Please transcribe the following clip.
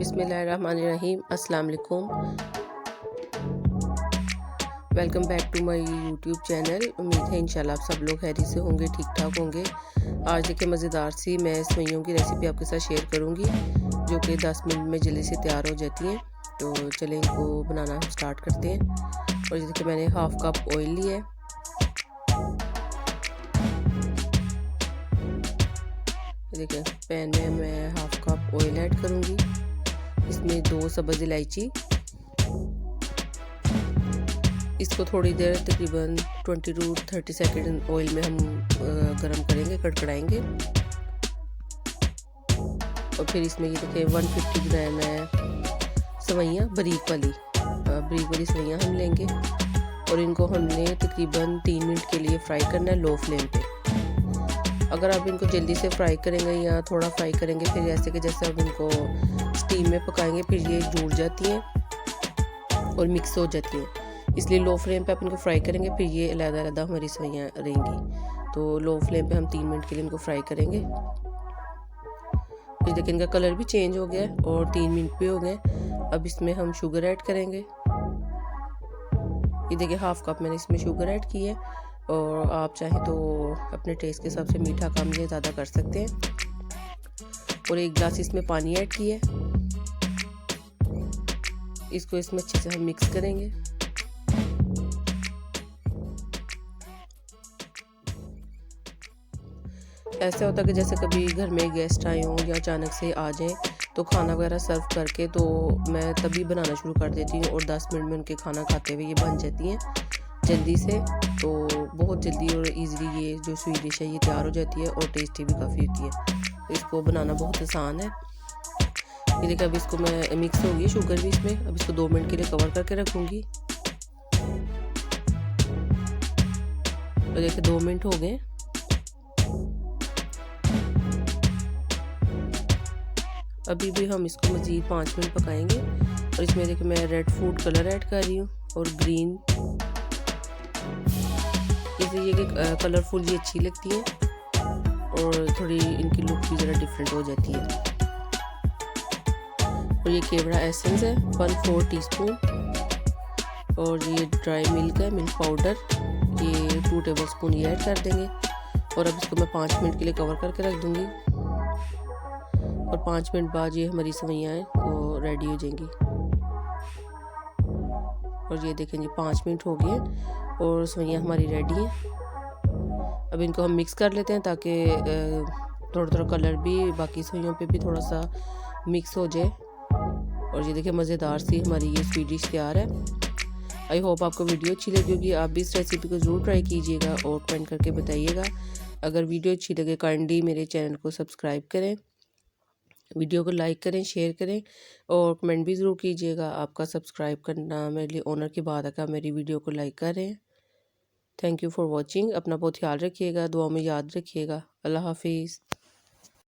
बिस्मिल्लाहिर्रहमानिर्रहीम। अस्सलाम वालेकुम। Welcome back to my YouTube channel. उम्मीद है इंशाल्लाह आप सब लोग खैरियत से होंगे, ठीक ठाक होंगे। आज देखिए मज़ेदार सी मैं सेवइयों की रेसिपी आपके साथ शेयर करूंगी जो कि 10 मिनट में जल्दी से तैयार हो जाती हैं। तो चलें इनको बनाना हम स्टार्ट करते हैं। और ये देखिए मैंने हाफ कप ऑयल लिया है। देखिए पैन में मैं हाफ कप ऑयल ऐड करूंगी। इसमें 2 सब्ज़ इलायची, इसको थोड़ी देर तकरीबन 20 to 30 सेकेंड ऑयल में हम गरम करेंगे, कड़कड़ाएंगे। और फिर इसमें ये देखिए 150 ग्राम है सेवइयाँ, बारीक वाली सेवइयाँ हम लेंगे और इनको हमने तकरीबन 3 मिनट के लिए फ्राई करना है लो फ्लेम पे। अगर आप इनको जल्दी से फ्राई करेंगे या थोड़ा फ्राई करेंगे फिर ऐसे कि जैसे आप इनको स्टीम में पकाएंगे फिर ये जुड़ जाती हैं और मिक्स हो जाती हैं, इसलिए लो फ्लेम पे आप इनको फ्राई करेंगे फिर ये अलग-अलग हमारी सेवइयाँ रहेंगी। तो लो फ्लेम पे हम 3 मिनट के लिए इनको फ्राई करेंगे। फिर देखिए इनका कलर भी चेंज हो गया है और 3 मिनट भी हो गए। अब इसमें हम शुगर ऐड करेंगे। ये देखिए हाफ कप मैंने इसमें शुगर ऐड की है और आप चाहें तो अपने टेस्ट के हिसाब से मीठा कम या ज़्यादा कर सकते हैं। और 1 गिलास इसमें पानी ऐड किया है। इसको इसमें अच्छे से हम मिक्स करेंगे। ऐसा होता है कि जैसे कभी घर में गेस्ट आए हों या अचानक से आ जाएं तो खाना वगैरह सर्व करके तो मैं तभी बनाना शुरू कर देती हूँ और 10 मिनट में उनके खाना खाते हुए ये बन जाती हैं जल्दी से। तो बहुत जल्दी और इजीली ये जो स्वीट डिश है ये तैयार हो जाती है और टेस्टी भी काफ़ी होती है। तो इसको बनाना बहुत आसान है। ये देखिए अब इसको मैं मिक्स होगी शुगर भी इसमें। अब इसको 2 मिनट के लिए कवर करके रखूँगी। तो देखिए 2 मिनट हो गए। अभी भी हम इसको मज़ीद 5 मिनट पकाएंगे। और इसमें देखिए मैं रेड फूड कलर ऐड कर रही हूँ और ग्रीन, जैसे ये कि कलरफुल ये अच्छी लगती है और थोड़ी इनकी लुक भी ज़रा डिफरेंट हो जाती है। और ये केवड़ा एसेंस है 1/4 टीस्पून और ये ड्राई मिल्क है, मिल्क पाउडर, ये 2 टेबल स्पून ये ऐड कर देंगे। और अब इसको मैं 5 मिनट के लिए कवर करके रख दूँगी और 5 मिनट बाद ये हमारी सेवइयाँ हैं वो रेडी हो जाएंगी। और ये देखें जी 5 मिनट हो गए और सेवइयाँ हमारी रेडी हैं। अब इनको हम मिक्स कर लेते हैं ताकि थोड़ा कलर भी बाकी सेवइयों पे भी थोड़ा सा मिक्स हो जाए। और ये देखिए मज़ेदार सी हमारी ये स्वीट डिश तैयार है। आई होप आपको वीडियो अच्छी लगी होगी। आप भी इस रेसिपी को ज़रूर ट्राई कीजिएगा और कमेंट करके बताइएगा। अगर वीडियो अच्छी लगे काइंडली मेरे चैनल को सब्सक्राइब करें, वीडियो को लाइक करें, शेयर करें और कमेंट भी ज़रूर कीजिएगा। आपका सब्सक्राइब करना मेरे लिए ऑनर की बात है कि आप मेरी वीडियो को लाइक करें। Thank you for watching. अपना बहुत ख्याल रखिएगा, दुआ में याद रखिएगा। अल्लाह हाफिज़।